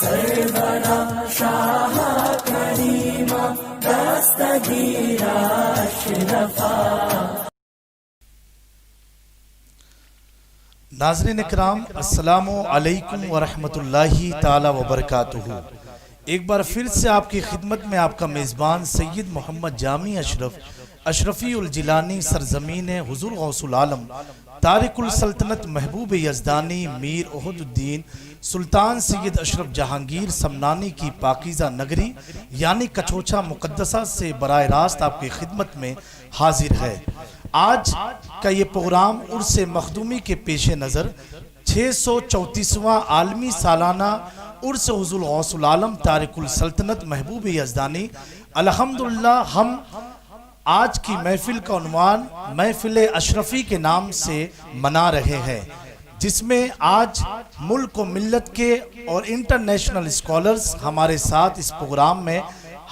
سرورا شاہ کریما دستگیرا اشرفا۔ ناظرین اکرام، السلام علیکم ورحمۃ اللہ تعالی وبرکاتہ۔ ایک بار پھر سے آپ کی خدمت میں آپ کا میزبان سید محمد جامی اشرفی الجیلانی، سرزمین حضور غوث العالم تارک السلطنت محبوب یزدانی میر احد الدین سلطان سید اشرف جہانگیر سمنانی کی پاکیزہ نگری یعنی کچھوچا مقدسہ سے براہ راست آپ کی خدمت میں حاضر ہے۔ آج کا یہ پروگرام عرس مخدومی کے پیش نظر 634واں عالمی سالانہ عرس حضور غوث العالم تارک السلطنت محبوب یزدانی، الحمدللہ ہم آج کی محفل کا عنوان محفل اشرفی کے نام سے منا رہے ہیں، جس میں آج ملک و ملت کے اور انٹرنیشنل اسکالرز ہمارے ساتھ اس پروگرام میں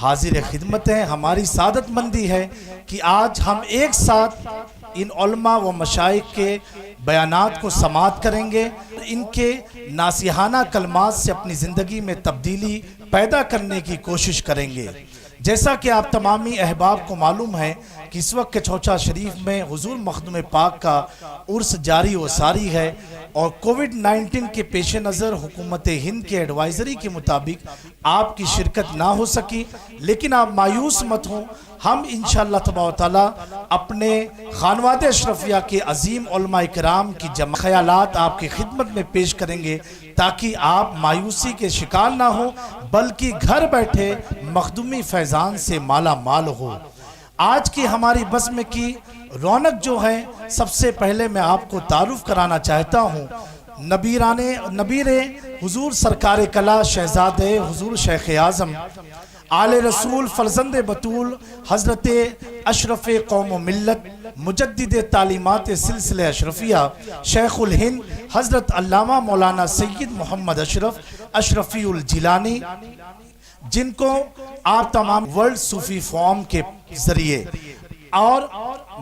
حاضر خدمت ہیں۔ ہماری سعادت مندی ہے کہ آج ہم ایک ساتھ ان علماء و مشائخ کے بیانات کو سماعت کریں گے، ان کے ناصحانہ کلمات سے اپنی زندگی میں تبدیلی پیدا کرنے کی کوشش کریں گے۔ جیسا کہ آپ تمامی احباب کو معلوم ہے کہ اس وقت کچھوچا شریف میں حضور مخدوم پاک کا عرس جاری و ساری ہے، اور کووڈ-19 کے پیش نظر حکومت ہند کے ایڈوائزری کے مطابق آپ کی شرکت نہ ہو سکی، لیکن آپ مایوس مت ہوں، ہم انشاءاللہ تبارک و تعالی اپنے خانواد اشرفیہ کے عظیم علماء کرام کی جمع خیالات آپ کی خدمت میں پیش کریں گے، تاکہ آپ مایوسی کے شکار نہ ہوں بلکہ گھر بیٹھے مخدومی فیضان سے مالا مال ہو۔ آج کی ہماری بزم کی رونق جو ہے، سب سے پہلے میں آپ کو تعارف کرانا چاہتا ہوں نبیر حضور سرکار کلا شہزادے حضور شیخ اعظم آل رسول فرزند بطول حضرت اشرف قوم و ملت مجدد تعلیمات سلسلہ اشرفیہ شیخ الہند حضرت علامہ مولانا سید محمد اشرفی الجیلانی، جن کو آپ تمام ورلڈ صوفی فورم کے ذریعے، اور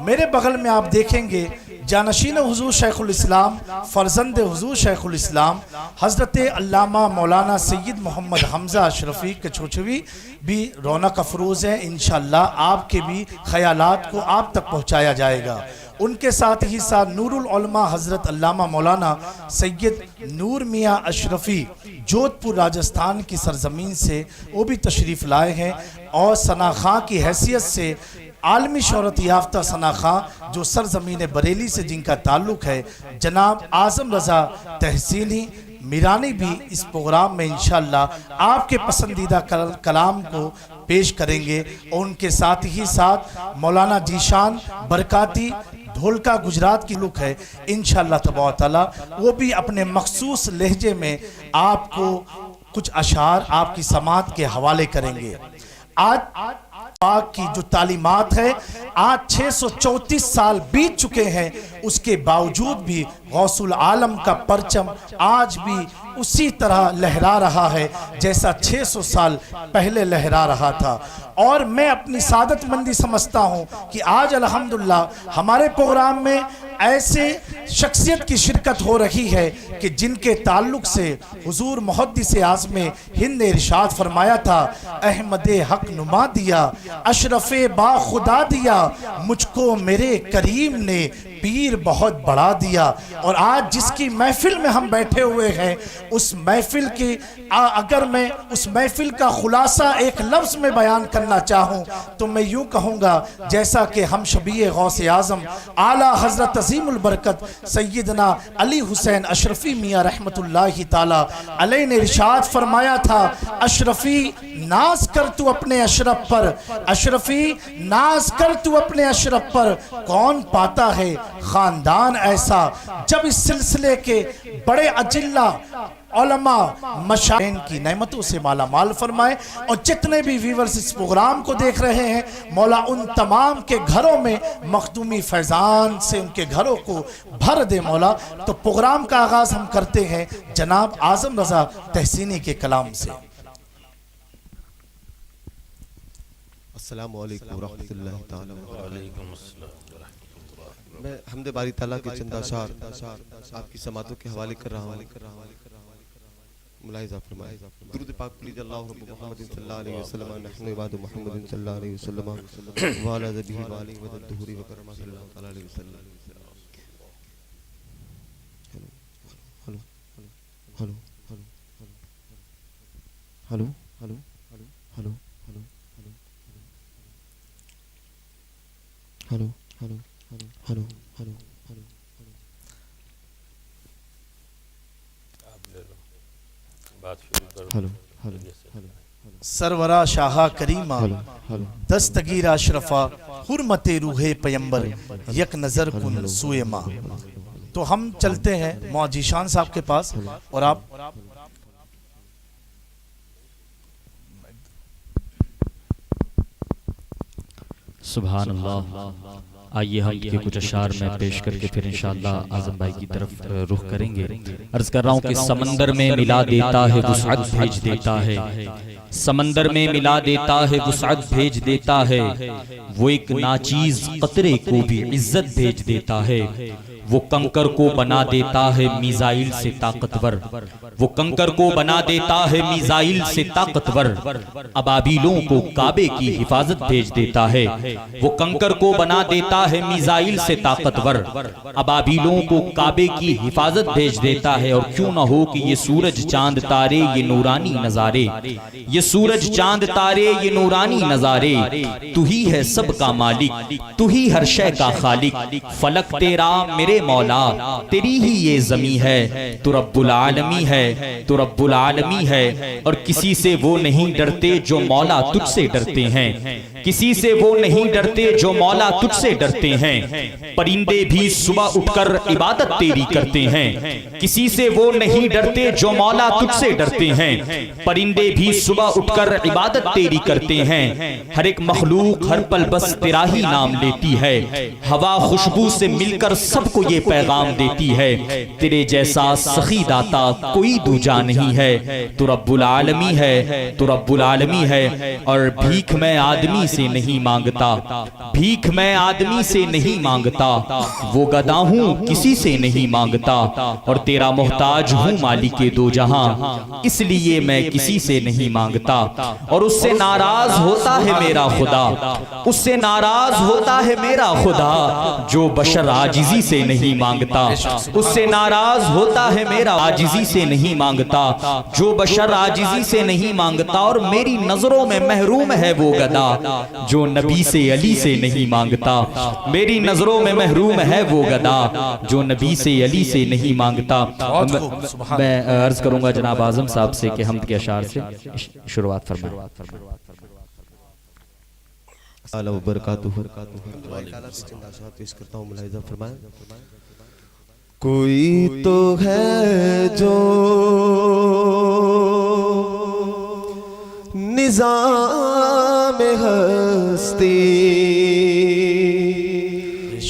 میرے بغل میں آپ دیکھیں گے جانشین حضور شیخ الاسلام فرزند حضور شیخ الاسلام حضرت علامہ مولانا سید محمد حمزہ اشرفی کچھوچوی بھی رونق افروز ہیں۔ انشاءاللہ آپ کے بھی خیالات کو آپ تک پہنچایا جائے گا۔ ان کے ساتھ ہی ساتھ نور العلماء حضرت علامہ مولانا سید نور میاں اشرفی جودھ پور راجستھان کی سرزمین سے وہ بھی تشریف لائے ہیں، اور ثنا خاں کی حیثیت سے عالمی شہرت یافتہ ثنا خاں جو سرزمین بریلی سے جن کا تعلق ہے، جناب اعظم رضا تحسینی میرانی بھی اس پروگرام میں انشاءاللہ آپ کے پسندیدہ کلام کو پیش کریں گے، اور ان کے ساتھ ہی ساتھ مولانا جیشان برکاتی ڈھولکا گجرات کی لک ہے، انشاءاللہ تبارک تعالیٰ وہ بھی اپنے مخصوص لہجے میں آپ کو کچھ اشعار آپ کی سماعت کے حوالے کریں گے۔ آج پاک کی جو تعلیمات ہے، آج 634 سال بیت چکے ہیں، اس کے باوجود بھی غوث العالم کا پرچم آج بھی اسی طرح لہرا رہا ہے جیسا 600 سال پہلے لہرا رہا تھا۔ اور میں اپنی سعادت مندی سمجھتا ہوں کہ آج الحمدللہ ہمارے پروگرام میں ایسے شخصیت کی شرکت ہو رہی ہے کہ جن کے تعلق سے حضور محدث اعظم ہند نے ارشاد فرمایا تھا، احمد حق نما دیا اشرف با خدا دیا مجھ کو میرے کریم نے پیر بہت بڑا دیا۔ اور آج جس کی محفل میں ہم بیٹھے ہوئے ہیں، اس محفل کی اگر میں اس محفل کا خلاصہ ایک لفظ میں بیان کرنا چاہوں تو میں یوں کہوں گا، جیسا کہ ہم شبیہ غوث اعظم اعلیٰ حضرت عظیم البرکت سیدنا علی حسین اشرفی میاں رحمت اللہ تعالی علیہ نے ارشاد فرمایا تھا، اشرفی ناز کر تو اپنے اشرف پر، اشرفی ناز کر تو اپنے اشرف پر، کون پاتا ہے خاندان ایسا جب اس سلسلے کے بڑے اجلہ علماء مشائخ کی نعمتوں سے مالا مال فرمائے۔ اور جتنے بھی ویورز اس پروگرام کو دیکھ رہے ہیں، مولا ان تمام کے گھروں میں مخدومی فیضان سے ان کے گھروں کو بھر دے مولا۔ تو پروگرام کا آغاز ہم کرتے ہیں جناب اعظم رضا تحسینی کے کلام سے۔ السلام علیکم ورحمۃ اللہ تعالی وبرکاتہ۔ میں حمد باری تعالیٰ کے چند اشعار آپ کی سماعتوں کے حوالے کر رہا ہوں۔ ملاحظہ فرمائے. درود پاک پڑھیے. اللہ رب محمد صلی اللہ علیہ وسلم نحن عباد محمد صلی اللہ علیہ وسلم وعلی ذبیہ وعلی ودد دہوری وکرمہ صلی اللہ تعالی علیہ وسلم. Hello hello hello hello hello hello hello hello hello hello hello hello سرورا شاہا کریمہ دستگیر اشرفا حرمت روح پیمبر یک نظر کن سوئے ماں. تو ہم چلتے ہیں موجی شان صاحب کے پاس اور آپ سبحان اللہ. آئیے ہم کے کچھ اشعار میں پیش کر کے پھر انشاءاللہ اعظم بھائی کی طرف رخ کریں گے. عرض کر رہا ہوں کہ سمندر میں ملا دیتا ہے وسعت بھیج دیتا ہے. سمندر میں ملا دیتا ہے وسعت بھیج دیتا ہے. وہ ایک ناچیز قطرے کو بھی عزت بھیج دیتا ہے. وہ کنکر کو بنا دیتا ہے میزائل سے طاقتور. وہ کنکر کو بنا دیتا ہے میزائل سے طاقتور. ابابیلوں کو کعبے کی حفاظت بھیج دیتا ہے. وہ کنکر کو بنا دیتا ہے میزائل سے طاقتور. ابابیلوں کو کعبے کی حفاظت بھیج دیتا ہے. اور کیوں نہ ہو کہ یہ سورج چاند تارے یہ نورانی نظارے. یہ سورج چاند تارے یہ نورانی نظارے. تو ہی ہے سب کا مالک, تو ہی ہر شے کا خالق. فلک تیرا میرے مولا, تیری ہی یہ زمین ہے. تو رب العالمی ہے, تو رب العالمی ہے. اور کسی سے وہ نہیں ڈرتے جو مولا تجھ سے ڈرتے ہیں. کسی سے وہ نہیں ڈرتے جو مولا تجھ سے ڈرتے ہیں. پرندے بھی صبح اٹھ کر عبادت تیری کرتے ہیں. کسی سے وہ نہیں ڈرتے جو مولا تجھ سے ڈرتے ہیں. پرندے بھی صبح اٹھ کر عبادت تیری کرتے ہیں. ہر ایک مخلوق ہر پل بس تیرا ہی نام لیتی ہے. ہوا خوشبو سے مل کر سب کو یہ پیغام دیتی ہے. تیرے جیسا سخی داتا کوئی دوجا نہیں ہے. تو رب العالمی ہے, تو رب العالمی ہے. اور بھیک میں آدمی سے نہیں مانگتا, بھیک میں آدمی سے نہیں مانگتا. وہ گدا ہوں کسی سے نہیں مانگتا. اور تیرا محتاج ہوں مالک دو جہاں, اس لیے میں کسی سے نہیں مانگتا. اور اس سے ناراض ہوتا ہے میرا خدا, اس سے ناراض ہوتا ہے میرا خدا جو بشر عاجزی سے نہیں مانگتا. اس سے ناراض ہوتا ہے میرا عاجزی سے نہیں مانگتا جو بشر عاجزی سے نہیں مانگتا. اور میری نظروں میں محروم ہے وہ گدا جو نبی سے علی سے نہیں مانگتا. میری نظروں میں محروم ہے وہ گدا جو نبی سے علی سے نہیں مانگتا. میں عرض کروں گا جناب اعظم صاحب سے کہ حمد کے اشعار سے شروعات فرمائیں. اللہ وبرکاتہ. پیش کرتا ہوں, ملاحظہ فرمائیں. کوئی تو ہے جو نظام ہستی,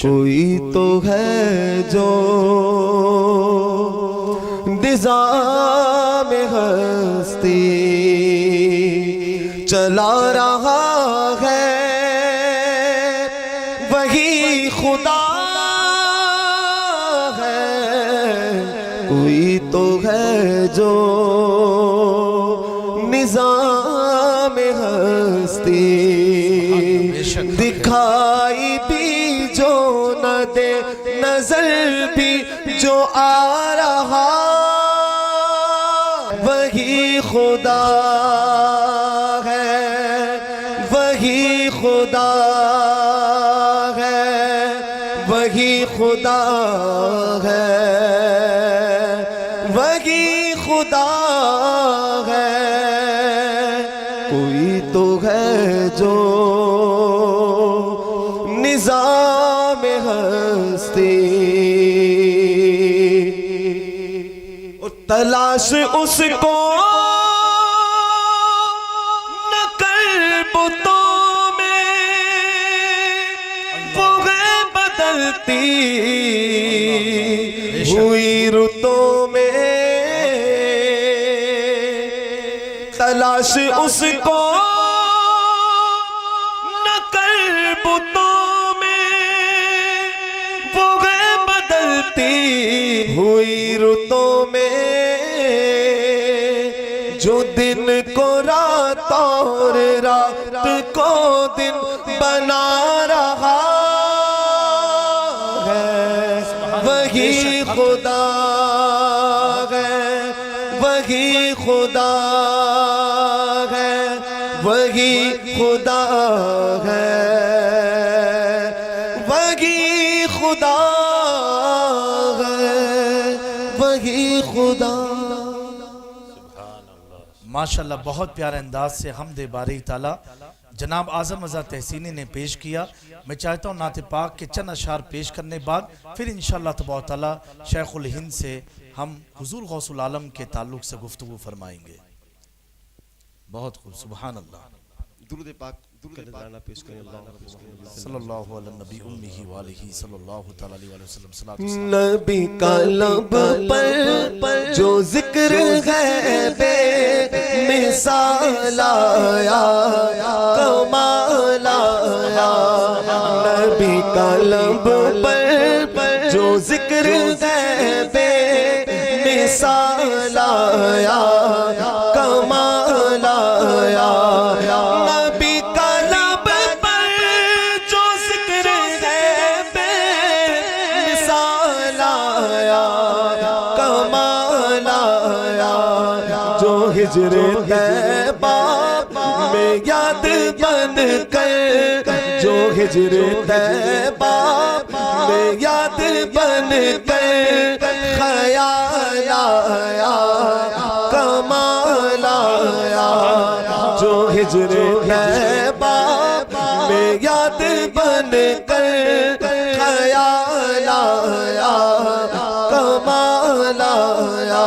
کوئی تو ہے جو نظام ہستی چلا رہا ہے, وہی خدا ہے. کوئی تو ہے جو نظام ہستی دکھائی بھی جو نہ دے, نظر بھی جو آ رہا, وہی خدا ہے, وہی خدا ہے, وہی خدا ہے, وہی خدا ہے. کوئی تو ہے جو نظام ہستی, تلاش اس کو نہ کر بتوں میں, وہ ہے بدلتی ہوئی رتوں میں. تلاش اس کو نہ کر بتوں میں, وہ ہے بدلتی ہوئی رتوں میں. جو دن کو رات اور رات کو دن بنا رہا ہے، وہی خدا ہے، وہی خدا ہے، وہی خدا ہے، وہی خدا ہے، وہی خدا۔ ماشاءاللہ بہت پیارے انداز سے حمد باری تعالیٰ جناب اعظم رضا تحسینی نے پیش کیا۔ میں چاہتا ہوں نعت پاک کے چند اشعار پیش کرنے بعد پھر انشاءاللہ تبارک تعالیٰ شیخ الہند سے ہم حضور غوث العالم کے تعلق سے گفتگو فرمائیں گے۔ بہت خوب، سبحان اللہ۔ درود پاک کا نذرانہ پیش کریں۔ اللہ صلی اللہ علیہ نبی امہ والہ صلی اللہ تعالیٰ علیہ وسلم صلاۃ و سلام۔ نبی کا لب پر جو ذکر ہے بے مثال آیا، کمال آیا، نبی کا لب پر جو ذکر ہے بے مثال آیا، کمال آیا، نبی کا لب پر جو ذکر ہے بے مثال آیا، کمال آیا، جو ہجر طیبہ میں یاد بن کر، جو ہجر طیبہ میں یاد بن کر خیال آیا، کمال آیا، جو ہجر طیبہ میں یاد بن کر خیال آیا، کمال آیا،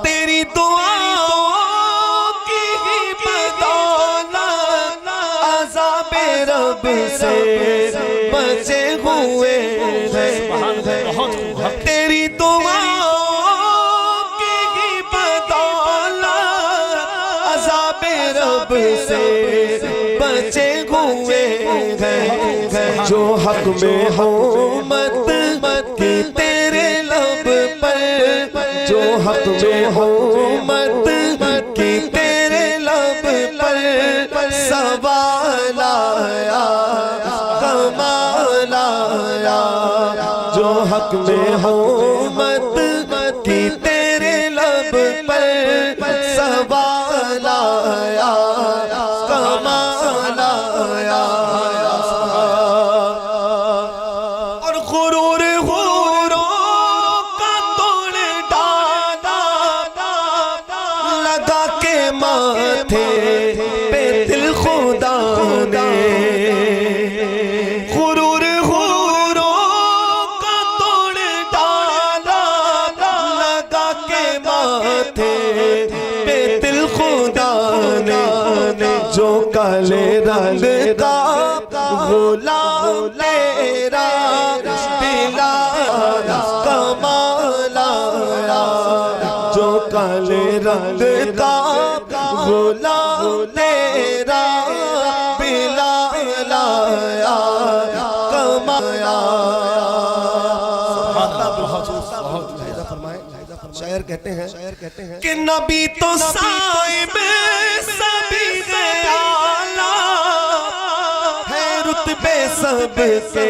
تیری دعاؤں کی ہی بدولت عذاب رب سے بچے ہوئے ہیں، تیری دعاؤں کی ہی بدولت عذاب رب سے بچے ہوئے ہیں، جو حق میں حکومت کی تیرے لب پر، جو حق میں حکومت کی تیرے لب پر سوال آیا، کمال آیا، جو حق میں حکومت کی تیرے لب پر سوال آیا، کمال آیا، اور غرور غروروں کا توڑ ڈالا، لگا کے ماتھے پہ دل خدا نے، غرور غروروں کا توڑ ڈالا، لگا کے ماتھے پہ دل خدا نے، جو کالے رنگ کا غلام تیرا بلال، کمال آیا، جو کالے رنگ کا غلام تیرا بلال آیا، کمال آیا۔ شاعر کہتے ہیں کہ نبی تو صاحب سبھی اعلیٰ ہے، رتبے سب کے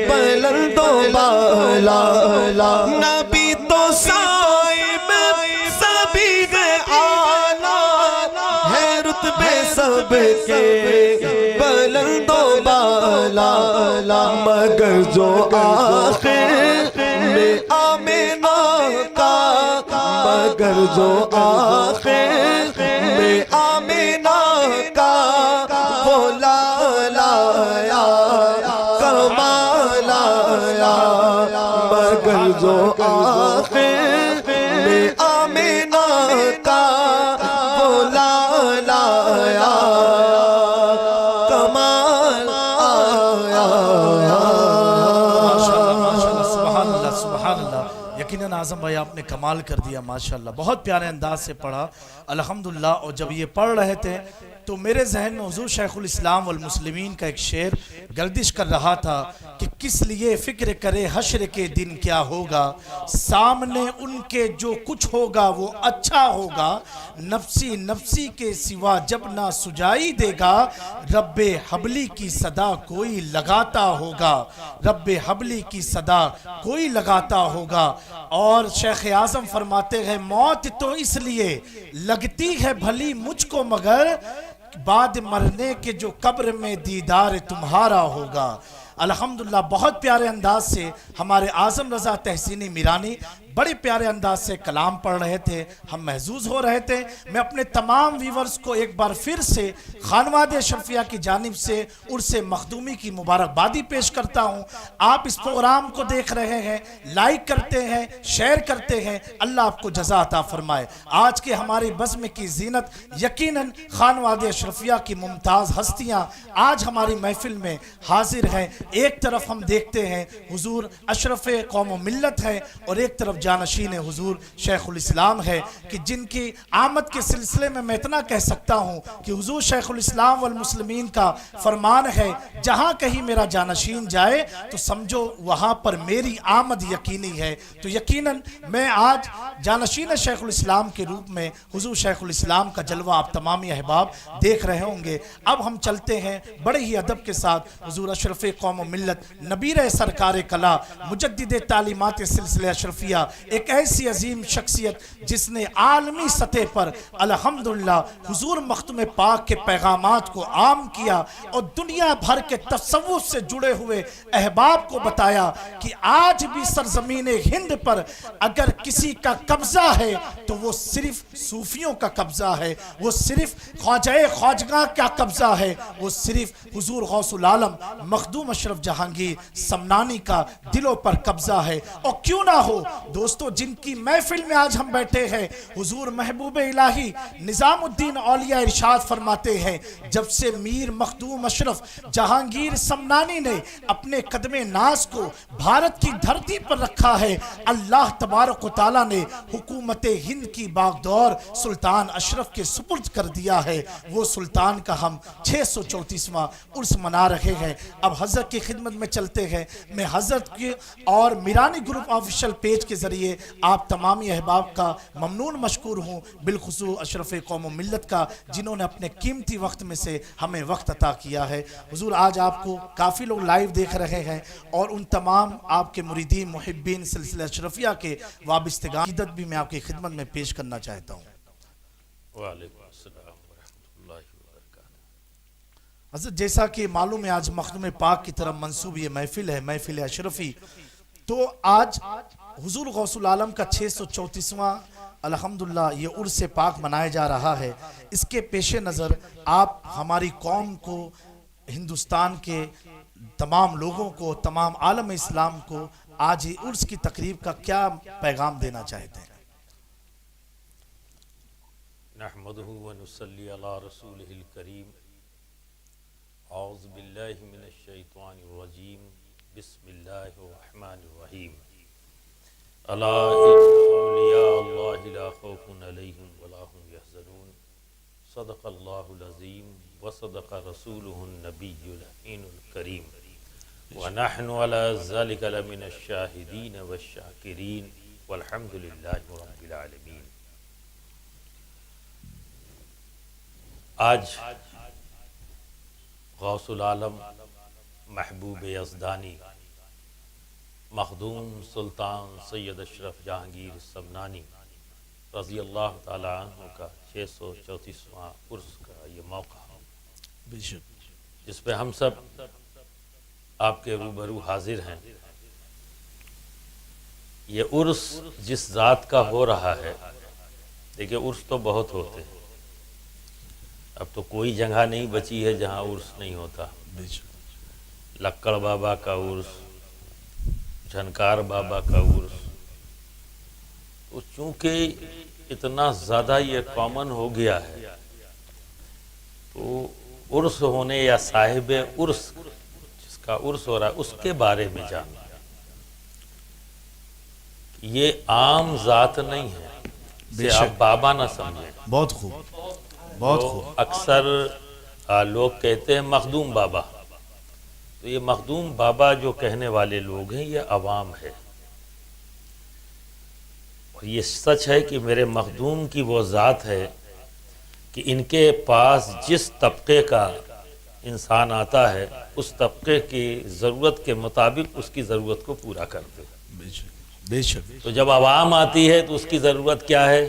بلند و بالا، نبی تو صاحب سبھی اعلیٰ ہے، رتبے سب کے بلند و بالا، مگر جو آخر میں آمینہ کا، مگر جو آخر میں آمینہ کا وہ لال آیا، کمال آیا، مگر جو آخر میں آمینہ کا وہ لال آیا، کمال آیا۔ ماشاءاللہ، سبحان اللہ، سبحان اللہ۔ یقیناً اعظم بھائی آپ نے کمال کر دیا ماشاءاللہ، بہت پیارے انداز سے پڑھا الحمدللہ۔ اور جب یہ پڑھ رہے تھے تو میرے ذہن میں حضور شیخ الاسلام والمسلمین کا ایک شعر گردش کر رہا تھا کہ کس لیے فکر کرے حشر کے دن کیا ہوگا، سامنے ان کے جو کچھ ہوگا وہ اچھا ہوگا، نفسی نفسی کے سوا جب نہ سجائی دے گا، رب حبلی کی صدا کوئی لگاتا ہوگا، رب حبلی کی صدا کوئی لگاتا ہوگا۔ اور شیخ اعظم فرماتے ہیں موت تو اس لیے لگتی ہے بھلی مجھ کو مگر، بعد مرنے کے جو قبر میں دیدار تمہارا ہوگا۔ الحمدللہ بہت پیارے انداز سے ہمارے اعظم رضا تحسینی میرانی بڑے پیارے انداز سے کلام پڑھ رہے تھے، ہم محظوظ ہو رہے تھے۔ میں اپنے تمام ویورز کو ایک بار پھر سے خانواد اشرفیہ کی جانب سے عرس مخدومی کی مبارکبادی پیش کرتا ہوں۔ آپ اس پروگرام کو دیکھ رہے ہیں، لائک کرتے ہیں، شیئر کرتے ہیں، اللہ آپ کو جزا عطا فرمائے۔ آج کے ہمارے بزم کی زینت یقیناً خانواد اشرفیہ کی ممتاز ہستیاں آج ہماری محفل میں حاضر ہیں۔ ایک طرف ہم دیکھتے ہیں حضور اشرف قوم و ملت ہے، اور ایک طرف جانشین حضور شیخ الاسلام ہے، کہ جن کی آمد کے سلسلے میں اتنا کہہ سکتا ہوں کہ حضور شیخ الاسلام والمسلمین کا فرمان ہے جہاں کہیں میرا جانشین جائے تو سمجھو وہاں پر میری آمد یقینی ہے۔ تو یقیناً میں آج جانشین شیخ الاسلام کے روپ میں حضور شیخ الاسلام کا جلوہ آپ تمامی احباب دیکھ رہے ہوں گے۔ اب ہم چلتے ہیں بڑے ہی ادب کے ساتھ حضور اشرف قوم و ملت، نبیر سرکار کلا، مجدد تعلیمات سلسلہ اشرفیہ، ایک ایسی عظیم شخصیت جس نے عالمی سطح پر الحمدللہ حضور مختوم پاک کے پیغامات کو عام کیا اور دنیا بھر کے تصوف سے جڑے ہوئے احباب کو بتایا کہ آج بھی سرزمین ہند پر اگر کسی کا قبضہ ہے تو وہ صرف صوفیوں کا قبضہ ہے، وہ صرف خواجہ خواجگاں کا قبضہ ہے، وہ صرف حضور غوث العالم مخدوم اشرف جہانگیر سمنانی کا دلوں پر قبضہ ہے۔ اور کیوں نہ ہو دوستو، جن کی محفل میں آج ہم بیٹھے ہیں، حضور محبوب الہی نظام الدین اولیاء ارشاد فرماتے ہیں جب سے میر مخدوم اشرف جہانگیر سمنانی نے اپنے قدم ناز کو بھارت کی دھرتی پر رکھا ہے، اللہ تبارک و تعالیٰ نے حکومت ہند کی باغدور سلطان اشرف کے سپرد کر دیا ہے۔ وہ سلطان کا ہم 634واں عرس منا رہے ہیں۔ اب حضرت کی خدمت میں چلتے ہیں۔ میں حضرت کی اور میرانی گروپ آفیشل پیج کے ذریعے آپ تمامی احباب کا ممنون مشکور ہوں، بالخصوص اشرف قوم و ملت کا جنہوں نے اپنے قیمتی وقت میں سے ہمیں وقت عطا کیا ہے۔ حضور آج آپ کو کافی لوگ لائیو دیکھ رہے ہیں، اور ان تمام آپ کے مریدین محبین سلسلہ اشرفیہ کے وابستگان عقیدت بھی میں آپ کی خدمت میں پیش کرنا چاہتا ہوں۔ وعلیکم السلام ورحمۃ اللہ وبرکاتہ۔ حضرت جیسا کہ معلوم ہے آج مخدوم پاک کی طرف منسوب یہ محفل ہے، محفل اشرفی، تو آج حضور غوث العالم کا 634واں الحمدللہ یہ عرس پاک منایا جا رہا ہے۔ اس کے پیش نظر آپ ہماری قوم کو، ہندوستان کے تمام لوگوں کو، تمام عالم اسلام کو آج یہ عرس کی تقریب کا کیا پیغام دینا چاہتے ہیں؟ نحمدہ ونصلی علی رسولہ الکریم، اعوذ باللہ من الشیطان الرجیم، بسم اللہ الرحمن الرحیم۔ الا ان اولیاء اللہ لا خوف علیہم ولا هم یحزنون، صدق اللہ العظیم وصدق رسولہ النبی الامین الکریم، ونحن علی ذلک لمن الشاہدین والشاکرین والحمد للہ رب العالمین۔ آج غوث العالم محبوب یزدانی مخدوم سلطان سید اشرف جہانگیر سمنانی رضی اللہ تعالیٰ عنہ کا 634واں عرس کا یہ موقع بے شک، جس پہ ہم سب آپ کے روبرو حاضر ہیں۔ یہ عرس جس ذات کا ہو رہا ہے، دیکھیں عرس تو بہت ہوتے ہیں، اب تو کوئی جگہ نہیں بچی ہے جہاں عرس نہیں ہوتا۔ بے شک، لکڑ بابا کا عرس، جھنکار بابا کا عرس، تو چونکہ اتنا زیادہ یہ کامن ہو گیا ہے تو عرس ہونے یا صاحب عرس جس کا عرس ہو رہا ہے اس کے بارے میں جاننا یہ عام ذات نہیں ہے، اسے آپ بابا نہ سمجھیں۔ بہت خوب، بہت تو خوب۔ اکثر لوگ کہتے ہیں مخدوم بابا، تو یہ مخدوم بابا جو کہنے والے لوگ ہیں یہ عوام ہے، اور یہ سچ ہے کہ میرے مخدوم کی وہ ذات ہے کہ ان کے پاس جس طبقے کا انسان آتا ہے اس طبقے کی ضرورت کے مطابق اس کی ضرورت کو پورا کرتے ہیں۔ بے شک، بے شک۔ تو جب عوام آتی ہے تو اس کی ضرورت کیا ہے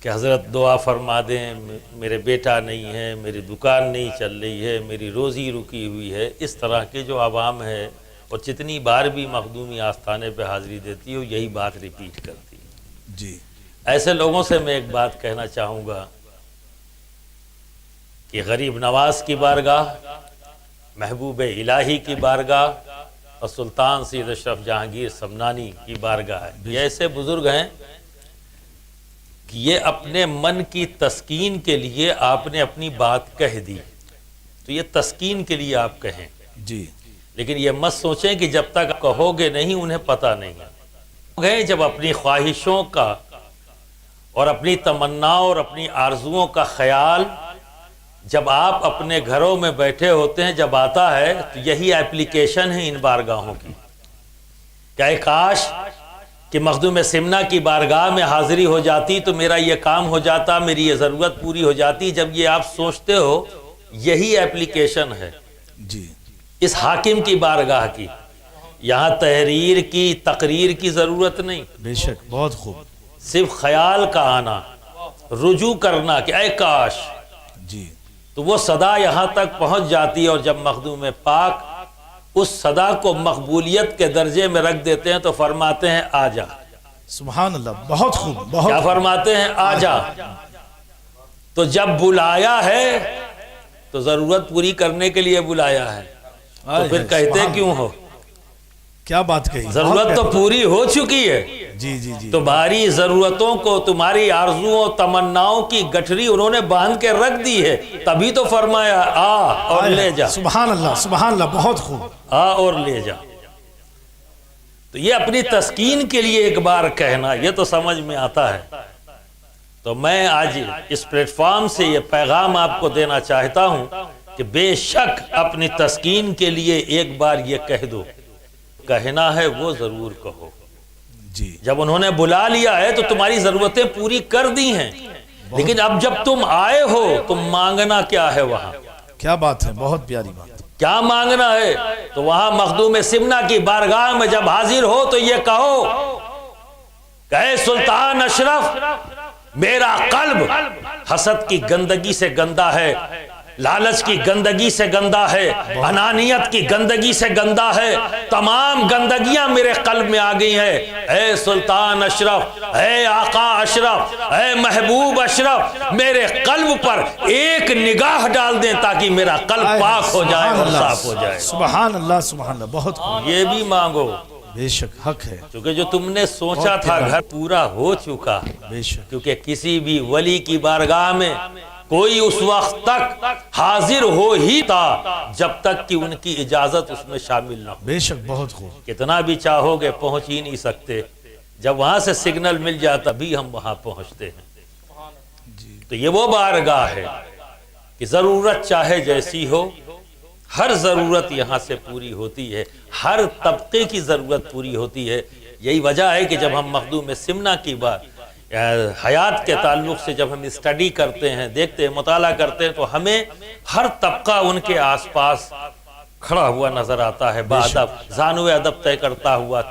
کہ حضرت دعا فرما دیں، میرے بیٹا نہیں ہے، میری دکان نہیں چل رہی ہے، میری روزی رکی ہوئی ہے۔ اس طرح کے جو عوام ہے، اور جتنی بار بھی مخدومی آستانے پہ حاضری دیتی ہو یہی بات ریپیٹ کرتی ہے۔ جی، ایسے لوگوں سے میں ایک بات کہنا چاہوں گا کہ غریب نواز کی بارگاہ، محبوب الہی کی بارگاہ اور سلطان سید اشرف جہانگیر سمنانی کی بارگاہ ہے، یہ ایسے بزرگ ہیں کہ یہ اپنے من کی تسکین کے لیے آپ نے اپنی بات کہہ دی، تو یہ تسکین کے لیے آپ کہیں، جی، لیکن یہ مت سوچیں کہ جب تک کہو گے نہیں انہیں پتہ نہیں ہے۔ جب اپنی خواہشوں کا اور اپنی تمناؤں اور اپنی آرزوؤں کا خیال جب آپ اپنے گھروں میں بیٹھے ہوتے ہیں جب آتا ہے تو یہی ایپلیکیشن ہے ان بارگاہوں کی، کہ کاش کہ مخدوم سمنا کی بارگاہ میں حاضری ہو جاتی تو میرا یہ کام ہو جاتا، میری یہ ضرورت پوری ہو جاتی۔ جب یہ آپ سوچتے ہو یہی ایپلیکیشن ہے جی، اس حاکم کی بارگاہ کی۔ یہاں تحریر کی، تقریر کی ضرورت نہیں، بے شک، بہت خوب۔ صرف خیال کا آنا، رجوع کرنا کہ اے کاش، جی، تو وہ صدا یہاں تک پہنچ جاتی ہے۔ اور جب مخدوم پاک اس صدا کو مقبولیت کے درجے میں رکھ دیتے ہیں تو فرماتے ہیں آ جا۔ سبحان اللہ، بہت خوب، بہت کیا خوب۔ فرماتے ہیں؟ آ جا۔ تو جب بلایا ہے تو ضرورت پوری کرنے کے لیے بلایا ہے، تو پھر کہتے کیوں ہو؟ کیا بات کہی، ضرورت تو پوری ہو چکی ہے۔ جی جی جی، تمہاری ضرورتوں کو، تمہاری آرزوؤں تمناؤں کی گٹھری انہوں نے باندھ کے رکھ دی ہے، تبھی تو فرمایا آ اور لے جا، سبحان اللہ، سبحان اللہ، بہت خوب۔ آ اور لے جا۔ تو یہ اپنی تسکین کے لیے ایک بار کہنا، یہ تو سمجھ میں آتا ہے۔ تو میں آج اس پلیٹ فارم سے یہ پیغام آپ کو دینا چاہتا ہوں کہ بے شک اپنی تسکین کے لیے ایک بار یہ کہہ دو، کہنا ہے وہ ضرور کہو۔ جی، جب انہوں نے بلا لیا ہے تو تمہاری ضرورتیں پوری کر دی ہیں، لیکن اب جب تم آئے ہو تو مانگنا کیا ہے وہاں؟ کیا بات ہے، بہت پیاری بات۔ کیا مانگنا ہے؟ تو وہاں مخدوم سمنا کی بارگاہ میں جب حاضر ہو تو یہ کہو کہ اے سلطان اشرف، میرا قلب حسد کی گندگی سے گندا ہے، لالچ کی گندگی سے گندا ہے، انانیت کی گندگی سے گندا ہے، تمام گندگیاں میرے قلب میں آ گئی ہیں۔ اے سلطان اشرف، اے آقا اشرف، اے محبوب اشرف، میرے قلب پر ایک نگاہ ڈال دیں تاکہ میرا قلب پاک ہو جائے اور صاف ہو جائے۔ سبحان اللہ، سبحان اللہ، بہت خوب۔ یہ بھی مانگو، بے شک، حق ہے، کیونکہ جو تم نے سوچا تھا گھر پورا ہو چکا، بے شک، کیونکہ کسی بھی ولی کی بارگاہ میں کوئی اس وقت تک حاضر ہو ہی تھا جب تک کہ ان کی اجازت اس میں شامل نہ ہو۔ بے شک، بہت خوب۔ کتنا بھی چاہو گے پہنچ ہی نہیں سکتے، جب وہاں سے سگنل مل جاتا بھی ہم وہاں پہنچتے ہیں۔ تو یہ وہ بارگاہ ہے کہ ضرورت چاہے جیسی ہو، ہر ضرورت یہاں سے پوری ہوتی ہے، ہر طبقے کی ضرورت پوری ہوتی ہے۔ یہی وجہ ہے کہ جب ہم مخدوم سمنا کی بات حیات کے تعلق سے جب ہم اسٹڈی کرتے ہیں، دیکھتے ہیں، مطالعہ کرتے ہیں، تو ہمیں ہر طبقہ ان کے آس پاس کھڑا ہوا نظر آتا ہے، بادب زانو ادب طے کرتا ہوا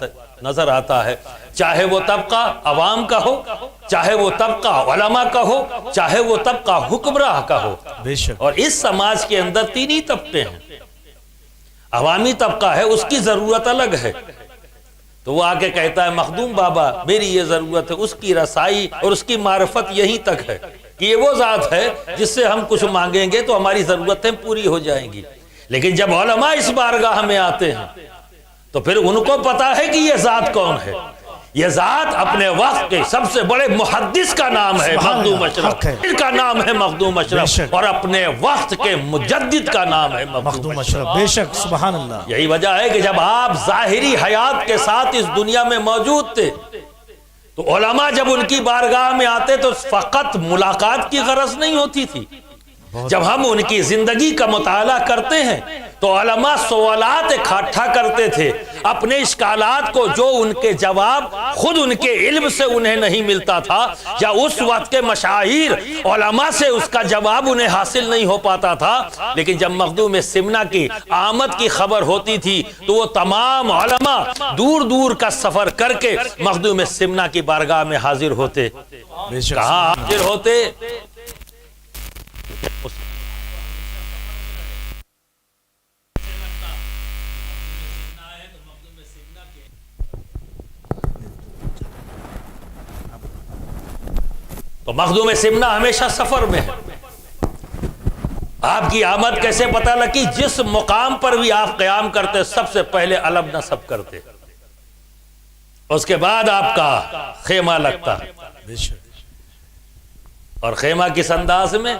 نظر آتا ہے، چاہے وہ طبقہ عوام کا ہو، چاہے وہ طبقہ علماء کا ہو، چاہے وہ طبقہ حکمراں کا ہو۔ بے شک، اور اس سماج کے اندر تین ہی طبقے ہیں۔ عوامی طبقہ ہے، اس کی ضرورت الگ ہے، تو وہ آ کے کہتا ہے مخدوم بابا میری یہ ضرورت ہے، اس کی رسائی اور اس کی معرفت یہیں تک ہے کہ یہ وہ ذات ہے جس سے ہم کچھ مانگیں گے تو ہماری ضرورتیں پوری ہو جائیں گی۔ لیکن جب علماء اس بارگاہ میں آتے ہیں تو پھر ان کو پتا ہے کہ یہ ذات کون ہے، یہ ذات اپنے وقت کے سب سے بڑے محدث کا نام ہے مخدوم اشرف، ان کا نام ہے مخدوم اشرف، اور اپنے وقت کے مجدد کا نام ہے مخدوم اشرف۔ بے شک، سبحان اللہ۔ یہی وجہ ہے کہ جب آپ ظاہری حیات کے ساتھ اس دنیا میں موجود تھے تو علماء جب ان کی بارگاہ میں آتے تو فقط ملاقات کی غرض نہیں ہوتی تھی۔ جب ہم ان کی زندگی کا مطالعہ کرتے ہیں تو علماء سوالات اکٹھا کرتے تھے، اپنے اشکالات کو جو ان کے جواب خود ان کے علم سے انہیں نہیں ملتا تھا یا اس وقت کے مشاہیر علماء سے اس کا جواب انہیں حاصل نہیں ہو پاتا تھا، لیکن جب مخدوم سمنہ کی آمد کی خبر ہوتی تھی تو وہ تمام علماء دور دور کا سفر کر کے مخدوم سمنہ کی بارگاہ میں حاضر ہوتے۔ کہاں حاضر ہوتے؟ تو مخدوم سمنہ ہمیشہ سفر میں ہے۔ آپ کی آمد کیسے پتہ لگی؟ جس مقام پر بھی آپ قیام کرتے سب سے پہلے علم نصب کرتے، اس کے بعد آپ کا خیمہ لگتا، اور خیمہ کس انداز میں؟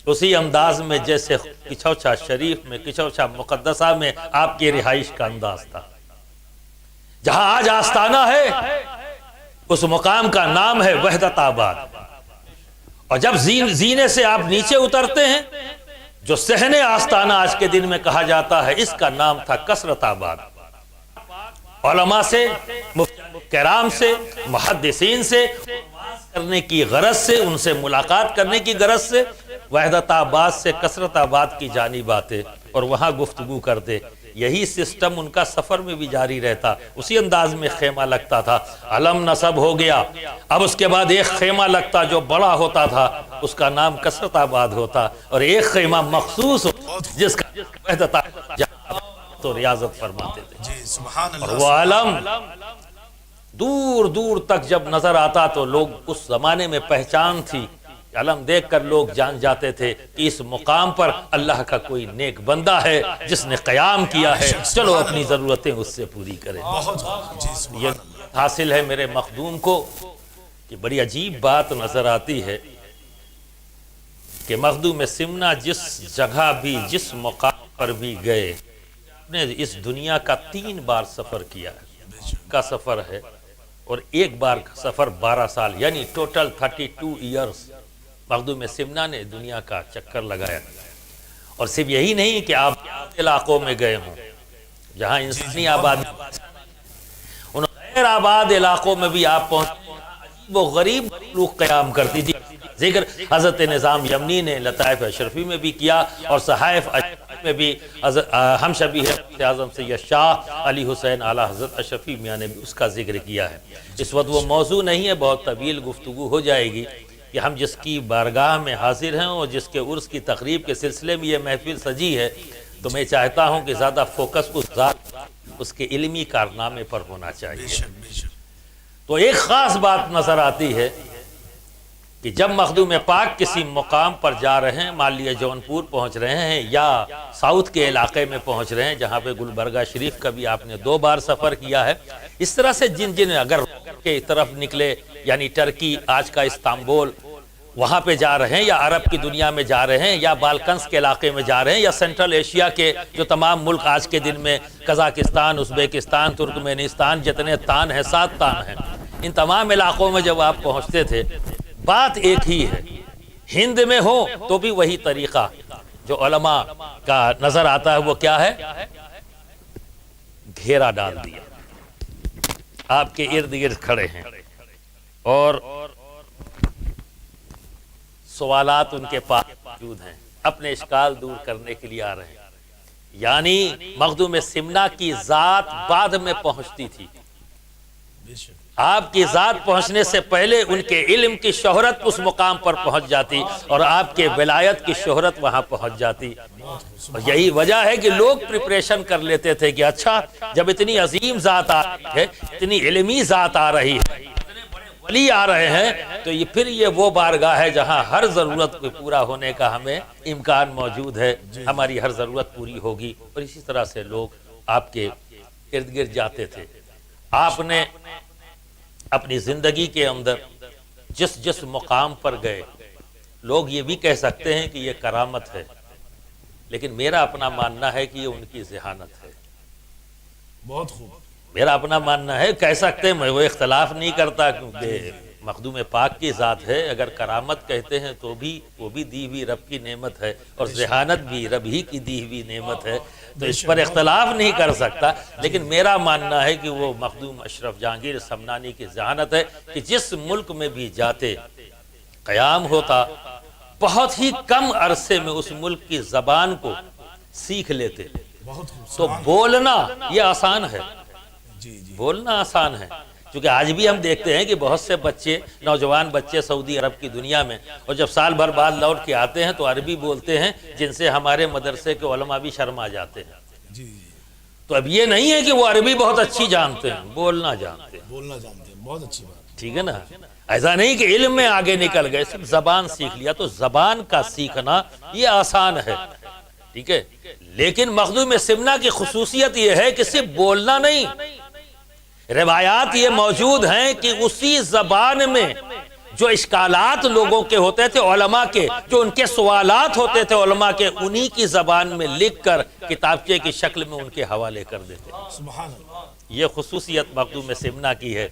اسی انداز میں جیسے کچھوچا شریف میں، کچھوچا مقدسہ میں آپ کی رہائش کا انداز تھا۔ جہاں آج آستانہ ہے اس مقام کا نام ہے وحدت آباد، اور جب زینے سے آپ نیچے اترتے ہیں جو صحن آستانہ آج کے دن میں کہا جاتا ہے، اس کا نام تھا کثرت آباد۔ علماء سے، کرام سے، محدثین سے کرنے کی غرض سے، ان سے ملاقات کرنے کی غرض سے وحدت آباد سے کثرت آباد کی جانب آتے اور وہاں گفتگو کرتے۔ یہی سسٹم ان کا سفر میں بھی جاری رہتا، اسی انداز میں خیمہ لگتا تھا۔ علم نصب ہو گیا، اب اس کے بعد ایک خیمہ لگتا جو بڑا ہوتا تھا، اس کا نام کثرت آباد ہوتا، اور ایک خیمہ مخصوص جس کا وحدت تو ریاضت فرماتے تھے۔ اور وہ علم دور دور تک جب نظر آتا تو لوگ اس زمانے میں پہچان تھی، علم دیکھ کر لوگ جان جاتے تھے کہ اس مقام پر اللہ کا کوئی نیک بندہ ہے جس نے قیام کیا ہے، چلو اپنی ضرورتیں اس سے پوری کریں۔ یہ حاصل ہے میرے مخدوم کو کہ بڑی عجیب بات نظر آتی ہے کہ مخدوم سمنہ جس جگہ بھی، جس مقام پر بھی گئے، نے اس دنیا کا 3 بار سفر کیا ہے، کا سفر ہے، اور ایک بار کا سفر 12 سال، یعنی ٹوٹل 32 ایئرز مخدوم سمنہ نے دنیا کا چکر لگایا۔ اور صرف یہی نہیں کہ آپ علاقوں میں گئے ہوں جہاں انسانی آباد، ان غیر آباد علاقوں میں بھی آپ پہنچے، عجیب و غریب مخلوق قیام کرتی تھی۔ ذکر حضرت نظام یمنی نے لطائف اشرفی میں بھی کیا، اور صحائف میں بھی ہم شبیہ اعظم سید شاہ علی حسین اعلیٰ حضرت اشرفی میاں نے بھی اس کا ذکر کیا ہے۔ اس وقت وہ موضوع نہیں ہے، بہت طویل گفتگو ہو جائے گی کہ ہم جس کی بارگاہ میں حاضر ہیں اور جس کے عرس کی تقریب کے سلسلے میں یہ محفل سجی ہے، تو میں چاہتا ہوں کہ زیادہ فوکس اس ذات، اس کے علمی کارنامے پر ہونا چاہیے۔ تو ایک خاص بات نظر آتی ہے کہ جب مخدوم پاک کسی مقام پر جا رہے ہیں، مان لیے جونپور پہنچ رہے ہیں یا ساؤتھ کے علاقے میں پہنچ رہے ہیں جہاں پہ گلبرگہ شریف کا بھی آپ نے 2 بار سفر کیا ہے، اس طرح سے جن اگر کے طرف نکلے، یعنی ٹرکی آج کا استنبول، وہاں پہ جا رہے ہیں، یا عرب کی دنیا میں جا رہے ہیں، یا بالکنس کے علاقے میں جا رہے ہیں، یا سینٹرل ایشیا کے جو تمام ملک آج کے دن میں قزاقستان، ازبیکستان، ترکمانستان، جتنے تان ہیں، 7 تان ہیں، ان تمام علاقوں میں جب آپ پہنچتے تھے بات ایک ہی ہے۔ ہند میں ہو تو بھی وہی طریقہ جو علماء کا نظر آتا ہے، وہ کیا ہے؟ گھیرا ڈال دیا، آپ کے ارد گرد کھڑے ہیں اور سوالات ان کے پاس موجود ہیں، اپنے اشکال دور کرنے کے لیے آ رہے ہیں۔ یعنی مخدوم سمنہ کی ذات بعد میں پہنچتی تھی، آپ کی ذات پہنچنے سے پہلے ان کے علم کی شہرت اس مقام پر پہنچ جاتی اور آپ کے ولایت کی شہرت وہاں پہنچ جاتی۔ اور یہی وجہ ہے کہ لوگ پریپریشن کر لیتے تھے کہ اچھا جب اتنی عظیم ذات آ رہی ہے، اتنی علمی ذات آ رہی ہے، اتنے بڑے ولی آ رہے ہیں، تو پھر یہ وہ بارگاہ ہے جہاں ہر ضرورت کو پورا ہونے کا ہمیں امکان موجود ہے، ہماری ہر ضرورت پوری ہوگی۔ اور اسی طرح سے لوگ آپ کے ارد گرد جاتے تھے۔ آپ نے اپنی زندگی کے اندر جس مقام پر گئے، لوگ یہ بھی کہہ سکتے ہیں کہ یہ کرامت ہے، لیکن میرا اپنا ماننا ہے کہ یہ ان کی ذہانت ہے۔ بہت خوب، میرا اپنا ماننا ہے، کہہ سکتے ہیں، میں وہ اختلاف نہیں کرتا کیونکہ مخدوم پاک کی ذات ہے، اگر کرامت کہتے ہیں تو بھی وہ بھی دی ہوئی رب کی نعمت ہے، اور ذہانت بھی رب ہی کی دی ہوئی نعمت ہے، تو اس پر اختلاف نہیں کر سکتا، لیکن میرا ماننا ہے کہ وہ مخدوم اشرف جہانگیر سمنانی کی ذہانت ہے کہ جس ملک میں بھی جاتے قیام ہوتا، بہت ہی کم عرصے میں اس ملک کی زبان کو سیکھ لیتے، بہت خوب، تو بولنا یہ آسان ہے، جی جی، بولنا آسان ہے، کیونکہ آج بھی ہم دیکھتے ہیں کہ بہت سے بچے، نوجوان بچے سعودی عرب کی دنیا میں، اور جب سال بھر بعد لوٹ کے آتے ہیں تو عربی بولتے ہیں، جن سے ہمارے مدرسے کے علماء بھی شرما جاتے ہیں۔ جی جی، تو اب یہ نہیں ہے کہ وہ عربی بہت اچھی جانتے ہیں، بولنا جانتے ہیں، بولنا جانتے ہیں، بہت اچھی بات، ٹھیک ہے نا؟ ایسا نہیں کہ علم میں آگے نکل گئے، صرف زبان سیکھ لیا، تو زبان کا سیکھنا یہ آسان ہے، ٹھیک ہے؟ لیکن مخدوم سمنا کی خصوصیت یہ ہے کہ صرف بولنا نہیں، روایات یہ موجود ہیں کہ اسی زبان میں جو اشکالات لوگوں کے ہوتے تھے، علماء کے جو ان کے سوالات ہوتے تھے علماء کے، انہی کی زبان میں لکھ کر کتابچے کی شکل میں ان کے حوالے کر دیتے۔ سبحان اللہ، یہ خصوصیت مخدوم سمنا کی ہے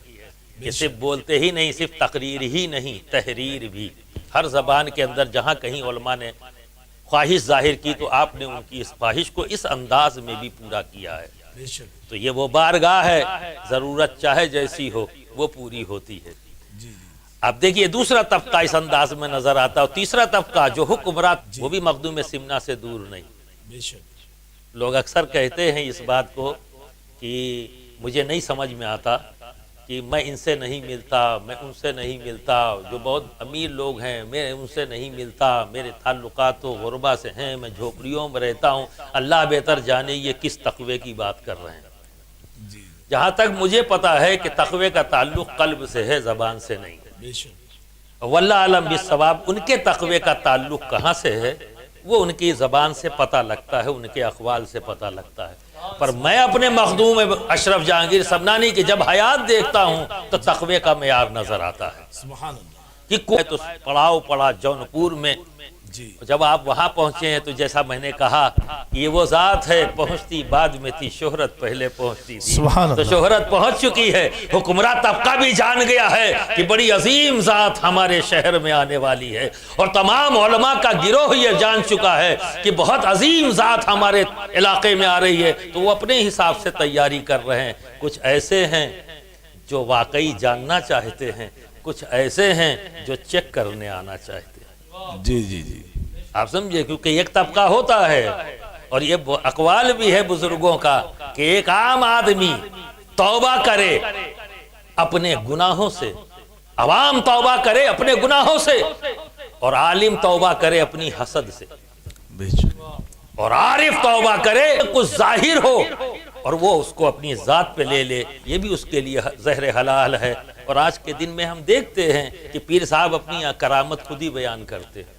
کہ صرف بولتے ہی نہیں، صرف تقریر ہی نہیں، تحریر بھی، ہر زبان کے اندر جہاں کہیں علماء نے خواہش ظاہر کی تو آپ نے ان کی اس خواہش کو اس انداز میں بھی پورا کیا ہے۔ بے شک، تو یہ وہ بارگاہ ہے، ضرورت چاہے جیسی ہو وہ پوری ہوتی ہے۔ جی جی، اب دیکھیے دوسرا طبقہ اس انداز میں نظر آتا ہے، اور تیسرا طبقہ جو حکمران، وہ بھی مخدوم سمنا سے دور نہیں۔ بے شک، لوگ اکثر کہتے ہیں اس بات کو کہ مجھے نہیں سمجھ میں آتا کہ میں ان سے نہیں ملتا، میں ان سے نہیں ملتا، جو بہت امیر لوگ ہیں میں ان سے نہیں ملتا، میرے تعلقات تو غربا سے ہیں، میں جھوپڑیوں میں رہتا ہوں، اللہ بہتر جانے یہ کس تقوی کی بات کر رہے ہیں۔ جی، جہاں تک مجھے پتا ہے کہ تقوی کا تعلق قلب سے ہے، زبان سے نہیں۔ بے شک، واللہ عالم بالصواب، ان کے تقوی کا تعلق کہاں سے ہے وہ ان کی زبان سے پتہ لگتا ہے، ان کے اقوال سے پتہ لگتا ہے، پر میں اپنے مخدوم اشرف جہانگیر سمنانی کی جب حیات دیکھتا ہوں تو تقوی کا معیار نظر آتا ہے سبحان اللہ، کہ کوئی تو پڑاؤ پڑا جونپور میں، جی، جب آپ وہاں پہنچے ہیں تو جیسا میں نے کہا کہ یہ وہ ذات ہے پہنچتی بعد میں تھی، شہرت پہلے پہنچتی تھی، سبحان تو اللہ، شہرت پہنچ چکی ہے، حکمراں طبقہ بھی جان گیا ہے کہ بڑی عظیم ذات ہمارے شہر میں آنے والی ہے، اور تمام علماء کا گروہ یہ جان چکا ہے کہ بہت عظیم ذات ہمارے علاقے میں آ رہی ہے، تو وہ اپنے حساب سے تیاری کر رہے ہیں۔ کچھ ایسے ہیں جو واقعی جاننا چاہتے ہیں، کچھ ایسے ہیں جو چیک کرنے آنا چاہتے ہیں۔ جی جی جی، آپ سمجھے، کیونکہ ایک طبقہ ہوتا ہے، اور یہ اقوال بھی ہے بزرگوں کا کہ ایک عام آدمی توبہ کرے اپنے گناہوں سے، عوام توبہ کرے اپنے گناہوں سے، اور عالم توبہ کرے اپنی حسد سے، بے شک، اور عارف توبہ کرے کچھ ظاہر ہو اور وہ اس کو اپنی ذات پہ لے لے، یہ بھی اس کے لیے زہر حلال ہے۔ اور آج کے دن میں ہم دیکھتے ہیں کہ پیر صاحب اپنی کرامت خود ہی بیان کرتے ہیں،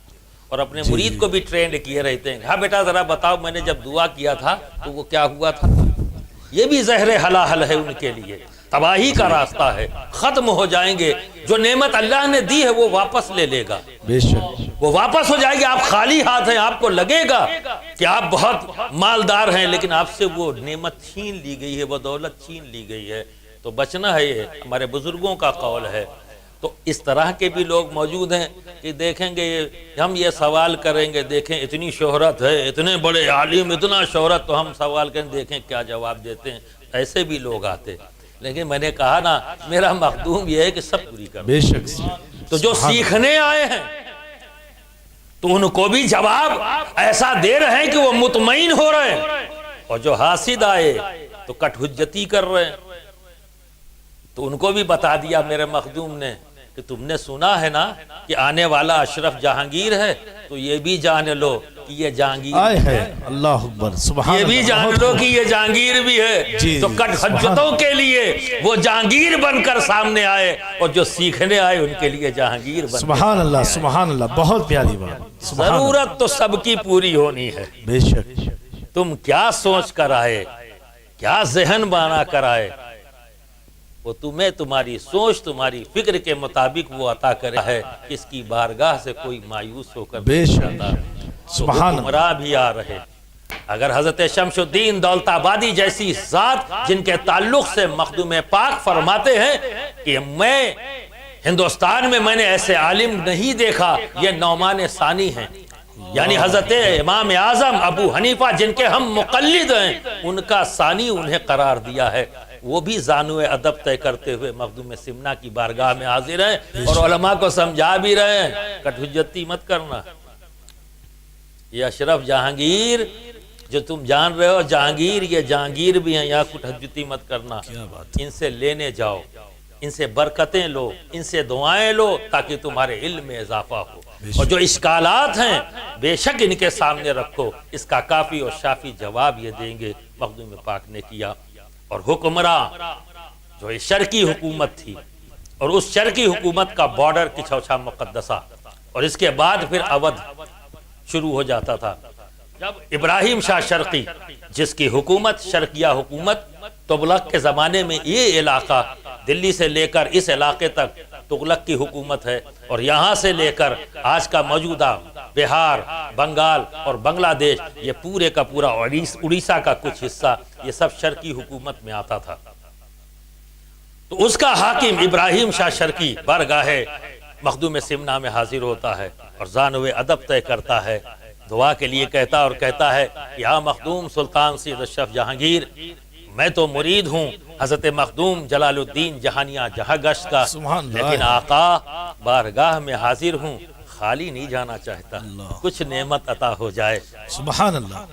اور اپنے مرید کو بھی ٹرینڈ کیے رہتے ہیں، ہاں بیٹا ذرا بتاؤ میں نے جب دعا کیا تھا تو وہ کیا ہوا تھا۔ یہ بھی زہر حلال ہے ان کے لیے، تباہی کا راستہ ہے، ختم ہو جائیں گے۔ جو نعمت اللہ نے دی ہے وہ واپس لے لے گا، بے شک، وہ واپس ہو جائے گی، آپ خالی ہاتھ ہیں، آپ کو لگے گا کہ آپ بہت مالدار ہیں، لیکن آپ سے وہ نعمت چھین لی گئی ہے، وہ دولت چھین لی گئی ہے، تو بچنا ہے، یہ ہمارے بزرگوں کا قول ہے۔ تو اس طرح کے بھی لوگ موجود ہیں کہ دیکھیں گے، ہم یہ سوال کریں گے، دیکھیں اتنی شہرت ہے، اتنے بڑے عالم، اتنا شہرت، تو ہم سوال کریں دیکھیں کیا جواب دیتے ہیں۔ ایسے بھی لوگ آتے، لیکن میں نے کہا نا میرا مخدوم یہ ہے کہ سب پوری کر، بے شک، تو جو سیکھنے آئے ہیں تو ان کو بھی جواب ایسا دے رہے ہیں کہ وہ مطمئن ہو رہے ہیں، اور جو حاسد آئے تو کٹ حجتی کر رہے ہیں، تو ان کو بھی بتا دیا میرے مخدوم نے کہ تم نے سنا ہے نا کہ آنے والا اشرف جہانگیر ہے، تو یہ بھی جان لو کہ یہ جہانگیر آئے ہے، اللہ اکبر، سبحان یہ بھی اللہ، جان بہت لو خوب، کہ یہ جہانگیر بھی ہے، جی، تو جی، کٹ سبحان حجتوں کے لیے وہ جہانگیر بن کر سامنے آئے، اور جو سیکھنے آئے ان کے لیے جہانگیر بن کر سبحان اللہ، سبحان اللہ، بہت پیاری بات، سبحان اللہ، ضرورت تو سب کی پوری ہونی ہے۔ بے شک، تم کیا سوچ کر آئے، کیا ذہن بنا کر آئے، وہ تمہیں تمہاری سوچ تمہاری فکر کے مطابق وہ عطا کرے ہے، اس کی بارگاہ سے کوئی مایوس ہو کر بے شک سبحان اللہ۔ گمراہ بھی آ رہے۔ اگر حضرت شمس الدین دولت آبادی جیسی ذات جن کے تعلق سے مخدوم پاک فرماتے ہیں کہ میں ہندوستان میں نے ایسے عالم نہیں دیکھا، یہ نعمان ثانی ہیں، یعنی حضرت امام اعظم ابو حنیفہ جن کے ہم مقلد ہیں، ان کا ثانی انہیں قرار دیا ہے، وہ بھی زانو ادب طے کرتے ہوئے مخدوم سمنا کی بارگاہ میں حاضر ہیں اور علماء کو سمجھا بھی رہے ہیں کٹ حجتی مت کرنا۔ یہ اشرف جہانگیر جو تم جان رہے ہو جہانگیر، یہ جہانگیر بھی ہیں، یہاں کٹ حجتی مت کرنا، ان سے لینے جاؤ، ان سے برکتیں لو، ان سے دعائیں لو تاکہ تمہارے علم میں اضافہ ہو، اور جو اشکالات ہیں بے شک ان کے سامنے رکھو، اس کا کافی اور شافی جواب یہ دیں گے۔ مخدوم پاک نے کیا، اور حکمراں جو شرقی حکومت تھی اور اس شرقی حکومت کا بارڈر کچھوچھا مقدسہ، اور اس کے بعد پھر اودھ شروع ہو جاتا تھا۔ جب ابراہیم شاہ شرقی جس کی حکومت شرقیہ حکومت تغلق کے زمانے میں، یہ علاقہ دلی سے لے کر اس علاقے تک تغلق کی حکومت ہے، اور یہاں سے لے کر آج کا موجودہ بہار، بنگال اور بنگلہ دیش، یہ پورے کا پورا اڑیسہ کا کچھ حصہ، یہ سب شرقی حکومت میں آتا تھا۔ تو اس کا حاکم ابراہیم شاہ شرقی بارگاہ مخدوم سمنا میں حاضر ہوتا ہے اور زانو ادب طے کرتا ہے، دعا کے لیے کہتا اور کہتا ہے، یا مخدوم سلطان سید اشرف جہانگیر، میں تو مرید ہوں حضرت مخدوم جلال الدین جہانیہ جہاں گشت کا، لیکن آقا بارگاہ میں حاضر ہوں، خالی نہیں جانا چاہتا، کچھ نعمت عطا ہو جائے۔ سبحان اللہ۔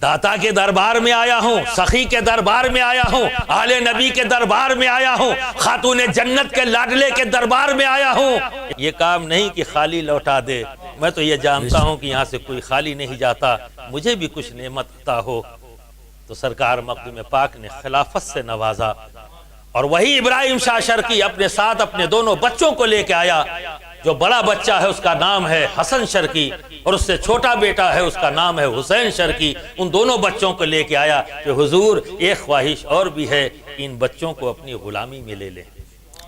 داتا کے دربار میں آیا ہوں، سخی کے دربار میں آیا ہوں، آل نبی کے دربار میں آیا ہوں، خاتون جنت کے لاڈلے کے دربار میں آیا ہوں، یہ کام نہیں کہ خالی لوٹا دے، میں تو یہ جانتا ہوں کہ یہاں سے کوئی خالی نہیں جاتا، مجھے بھی کچھ نعمت عطا ہو۔ تو سرکار مخدوم پاک نے خلافت سے نوازا، اور وہی ابراہیم شاہ شرقی اپنے ساتھ اپنے دونوں بچوں کو لے کے آیا۔ جو بڑا بچہ ہے اس کا نام ہے حسن شرقی، اور اس سے چھوٹا بیٹا ہے اس کا نام ہے حسین شرقی۔ ان دونوں بچوں کو لے کے آیا کہ حضور ایک خواہش اور بھی ہے، ان بچوں کو اپنی غلامی میں لے لیں۔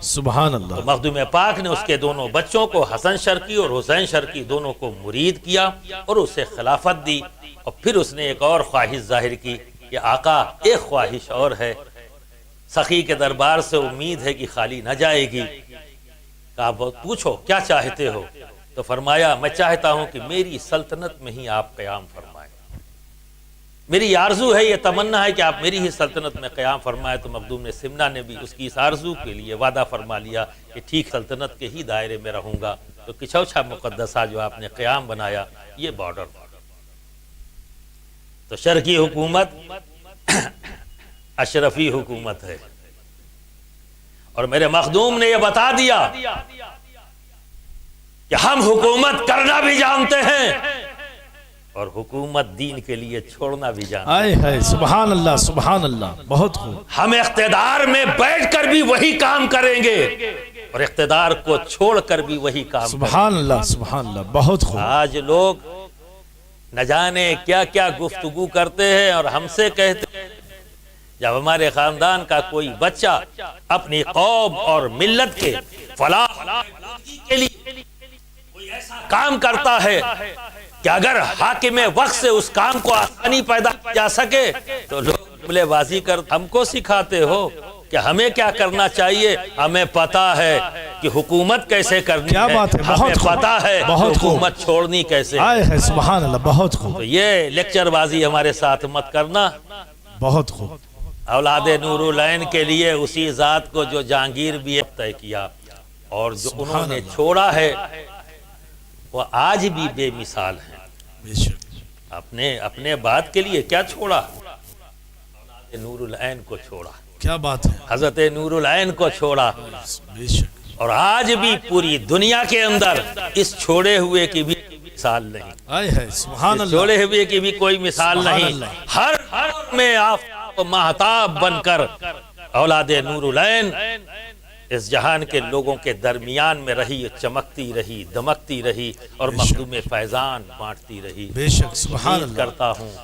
سبحان اللہ۔ تو مخدوم پاک نے اس کے دونوں بچوں کو حسن شرقی اور حسین شرقی دونوں کو مرید کیا اور اسے خلافت دی، اور پھر اس نے ایک اور خواہش ظاہر کی کہ آقا ایک خواہش اور ہے، سخی کے دربار سے امید ہے کہ خالی نہ جائے گی۔ کہا پوچھو کیا چاہتے ہو؟ تو فرمایا میں چاہتا ہوں کہ میری سلطنت میں ہی آپ قیام فرمائیں، میری آرزو ہے، یہ تمنا ہے کہ آپ میری ہی سلطنت میں قیام فرمائے۔ تو مخدوم سمنا نے بھی اس کی اس آرزو کے لیے وعدہ فرما لیا کہ ٹھیک سلطنت کے ہی دائرے میں رہوں گا۔ تو کچھوچھا مقدسہ جو آپ نے قیام بنایا، یہ بارڈر۔ تو شرقی حکومت اشرفی حکومت ہے، اور میرے مخدوم نے یہ بتا دیا کہ ہم حکومت کرنا بھی جانتے ہیں اور حکومت دین کے لیے چھوڑنا بھی جانتے ہیں۔ آئے ہے سبحان اللہ سبحان اللہ، بہت خوب۔ ہم اقتدار میں بیٹھ کر بھی وہی کام کریں گے اور اقتدار کو چھوڑ کر بھی وہی کام کریں گے۔ سبحان اللہ سبحان اللہ، بہت خوب۔ آج لوگ نہ جانے کیا کیا گفتگو کرتے ہیں اور ہم سے کہتے ہیں، جب ہمارے خاندان کا کوئی بچہ اپنی قوم اور ملت کے فلاح کے لیے کوئی ایسا کام کرتا ہے کہ اگر حاکم وقت سے اس کام کو آسانی پیدا کی جا سکے تو لوگ جملے بازی کر ہم کو سکھاتے ہو کہ ہمیں کیا کرنا چاہیے، ہمیں پتا ہے کہ حکومت کیسے کرنی کیا بات ہے، ہمیں پتا ہے بہت خوب، حکومت چھوڑنی کیسے۔ آئے ہے سبحان اللہ، بہت خوب تو یہ لیکچر بازی ہمارے ساتھ مت کرنا۔ بہت خوب۔ اولاد نور العین کے لیے اسی ذات کو جو جہانگیر بھی طے کیا اور جو انہوں نے چھوڑا ہے وہ آج بھی بے مثال ہیں۔ بے شک۔ اپنے بات کے لیے کیا چھوڑا؟ اولاد نور العین کو چھوڑا، کیا بات ہے، حضرت نور العین کو چھوڑا، بے شک۔ اور آج بھی پوری دنیا کے اندر اس چھوڑے ہوئے کی بھی مثال نہیں، آئے ہے سبحان اللہ، چھوڑے ہوئے کی بھی کوئی مثال سبحان نہیں۔ اللہ۔ ہر میں آپ مہتاب بن کر اولاد نور العین اس جہان کے لوگوں کے درمیان میں رہی، چمکتی رہی، دمکتی رہی اور مخدوم فیضان بانٹتی رہی۔ بے شک سبحان امید اللہ، کرتا ہوں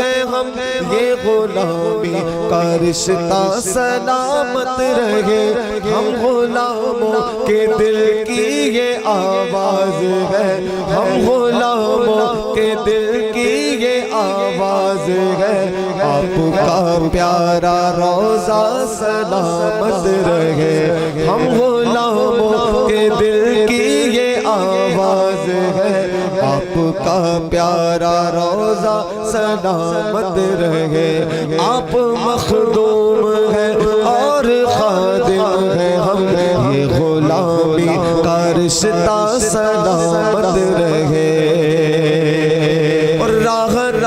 ہیں ہم، یہ غلامی کا رشتہ سلامت رہے، ہم غلاموں کے دل کی یہ آواز ہے، ہم غلاموں کے دل کی یہ آواز ہے، آپ کا پیارا روضہ سلامت رہے، ہم غلاموں کے دل کی یہ آواز ہے، آپ کا پیارا روضہ سلامت رہے، آپ مخدوم ہیں اور خادم ہیں ہم، یہ غلامی کا رشتہ سلامت رہے، اور راحت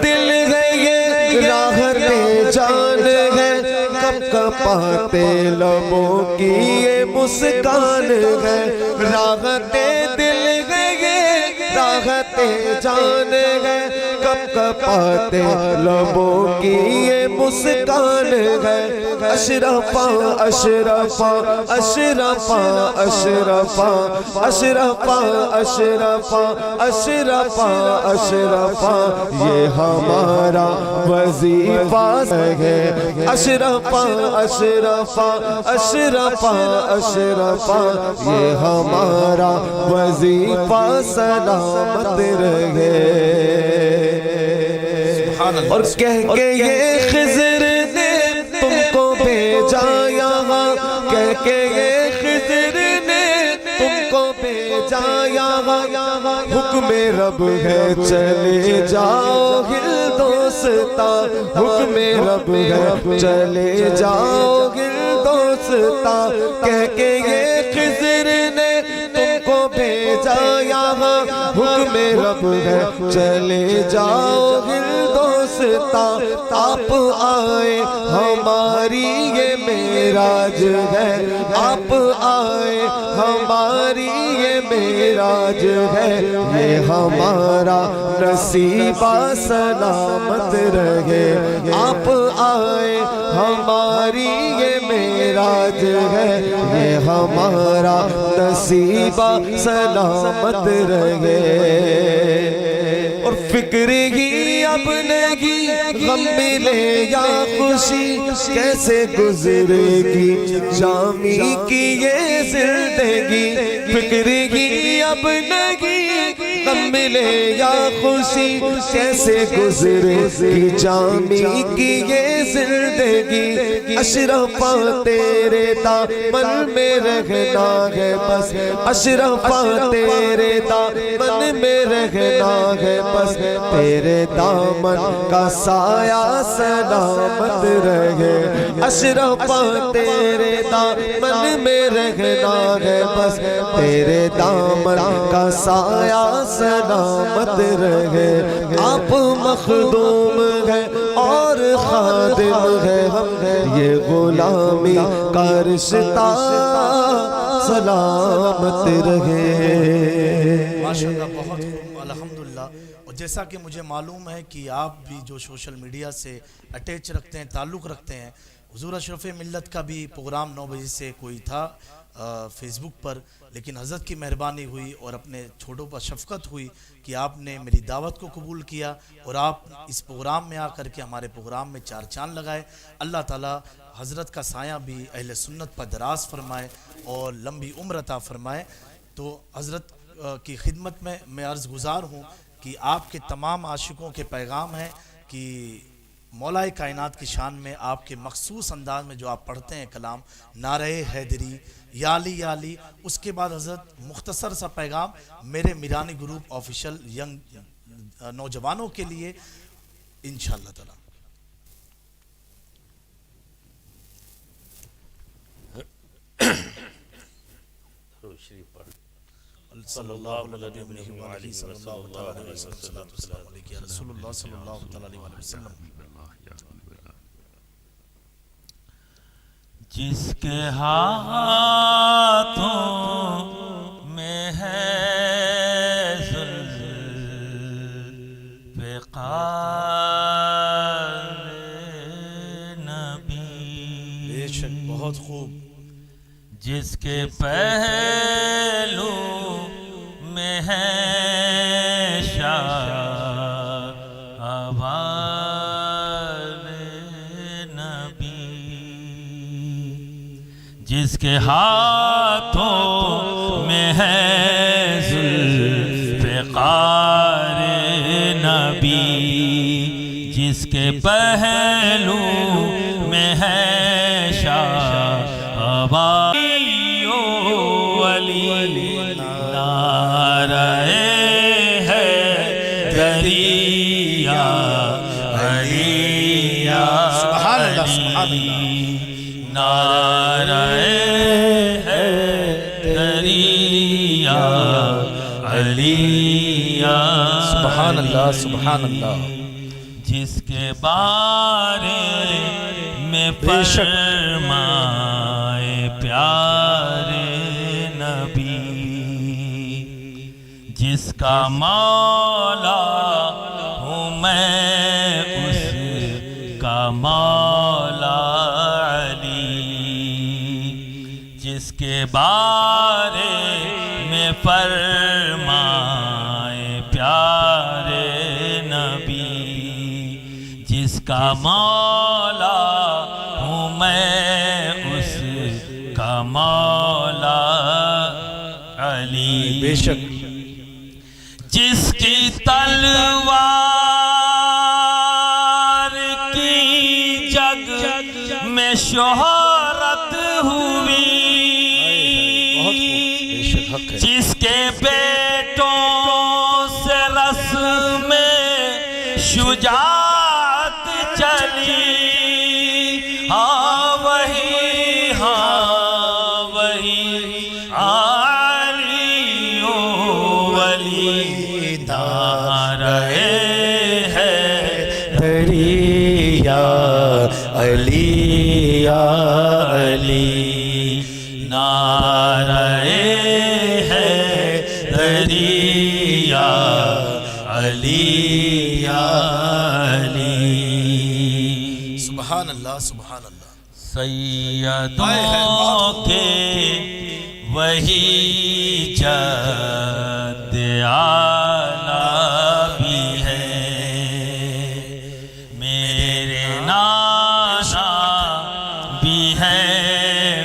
دل ہے یہ راحت جان ہے، کب کپاتے لبوں کی یہ مسکان ہے، راحت دل ہے یہ راحت جان ہے، کب کپاتے لبوں کی یہ مسکان ہے، اشرفا اشرفا اشرفا اشرفا اشرفا اشرفا اشرفا اشرفا یہ ہمارا وظیفہ ہے، اشرفا اشرفا اشرفا اشرفا یہ ہمارا وظیفہ سلامت رہے، اور کہہ کے یہ خضر نے تم کو بھیجا یہاں، کہہ کے یہ خضر نے تم کو بھیجا یہاں، حکم رب ہے چلے جاؤ ہندوستا، حکم رب ہے چلے جاؤ ہندوستا، کہہ کے یہ خضر نے تم کو بھیجا یہاں، حکم رب ہے چلے جاؤ ہندوستا، آپ آئے ہماری یہ معراج ہے، آپ آئے ہماری یہ معراج ہے، یہ ہمارا نصیبہ سلامت رہے، آپ آئے ہماری یہ معراج ہے، یہ ہمارا نصیبہ سلامت رہے، اور فکر ہی اب نہیں غم ملے یا خوشی، کیسے گزرے گی جامی کی یہ زندگی، فکر ہی اب نہیں غم ملے یا خوشی، کیسے گزرے گی جامی کی یہ زندگی، اشرفا تیرے دامن میں رہنا ہے بس، اشرفا تیرے دامن میں رہنا ہے بس، تیرے دامن کا سایہ سلامت رہے، اشرفا تیرے دامن میں رہنا ہے بس، تیرے دامن کا سایہ سلامت رہے، آپ مخدوم ہیں اور خادم ہیں ہم، یہ غلامی کا رشتہ سلامت رہے۔ ماشاءاللہ بہت خوب، الحمدللہ۔ اور جیسا کہ مجھے معلوم ہے کہ آپ بھی جو سوشل میڈیا سے اٹیچ رکھتے ہیں، تعلق رکھتے ہیں، حضور اشرف ملت کا بھی پروگرام 9 بجے سے کوئی تھا فیس بک پر، لیکن حضرت کی مہربانی ہوئی اور اپنے چھوٹوں پر شفقت ہوئی کہ آپ نے میری دعوت کو قبول کیا اور آپ اس پروگرام میں آ کر کے ہمارے پروگرام میں 4 چاند لگائے۔ اللہ تعالی حضرت کا سایہ بھی اہل سنت پر دراز فرمائے اور لمبی عمر عطا فرمائے۔ تو حضرت کی خدمت میں عرض گزار ہوں کہ آپ کے تمام عاشقوں کے پیغام ہیں کہ مولا کائنات کی شان میں آپ کے مخصوص انداز میں جو آپ پڑھتے ہیں کلام نعرہ حیدری یا علی یا علی، اس کے بعد حضرت مختصر سا پیغام میرے میرانی گروپ آفیشل ینگ نوجوانوں کے لیے انشاءاللہ تعالی۔ صلی اللہ علیہ وسلم۔ جس کے ہاتھوں میں ہے زلف نبی، بے شک بہت خوب۔ جس کے پہلو میں ہے جس کے ہاتھوں میں ہے ذوالفقار نبی، جس کے پہلو میں ہے شہبازی ولی، نعرہ حیدری یا علی یا علی، نعرہ حیدری یا علی یا سبحان اللہ سبحان اللہ۔ جس کے بارے میں فرمائے پیارے نبی، جس کا مولا ہوں میں اس کا مولا علی، جس کے بارے میں فرمائے پیارے نبی، جس کا مولا ہوں میں اس کا مولا علی، بے شک جس کی تلوار کی جگ میں شہرت ہوئی، جس کے بیٹوں سے رسم شجاعت چلی، ہاں وہی علی و ولی، نعرہ حیدری یا علی یا علی، نعرہ حیدری یا علی یا علی، سبحان اللہ سبحان اللہ۔ سیدوں کے وہی جد اعلیٰ بھی ہے، میرے نانا بھی ہے،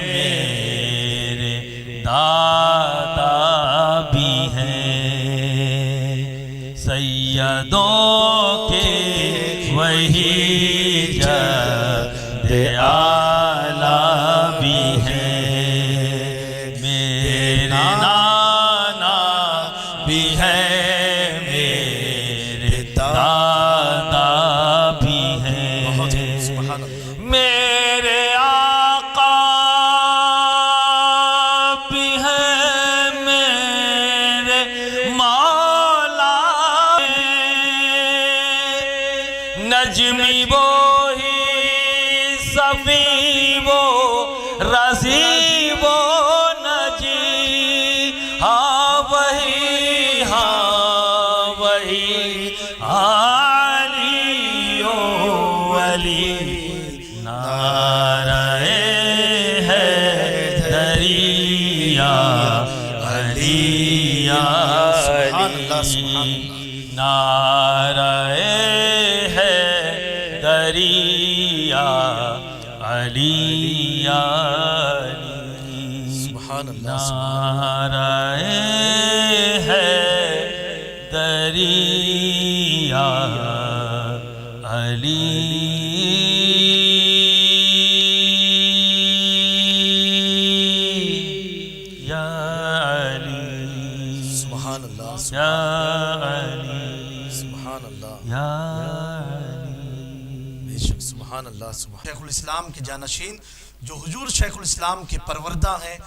میرے دادا بھی ہیں، سیدوں کے وہی جد اعلیٰ بھی ہیں، میرے نانا بھی ہے، میرے دادا بھی ہیں، میرے آقا بھی ہیں، میرے مولا نجمی وہی، صفی وہ، رضی وہ، نجی، ہاں وہی علی و ولی، نعرہ حیدری یا علی یا علی، نعرہ حیدری یا علی یا علی، سبحان اللہ نعرہ حیدری یا علی یا علی، سبحان اللہ یا علی سبحان اللہ یا بے شک سبحان اللہ سبحان۔ شیخ الاسلام کے جانشین جو حضور شیخ الاسلام کے پروردہ ہیں،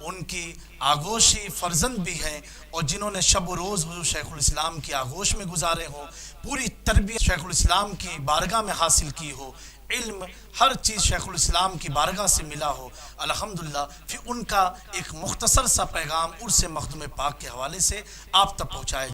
ان کی آغوشی فرزند بھی ہیں، اور جنہوں نے شب و روز حضور شیخ الاسلام کی آغوش میں گزارے ہوں، پوری تربیت شیخ الاسلام کی بارگاہ میں حاصل کی ہو، علم ہر چیز شیخ الاسلام کی بارگاہ سے ملا ہو، الحمدللہ، پھر ان کا ایک مختصر سا پیغام عرس مخدوم پاک کے حوالے سے آپ تک پہنچائے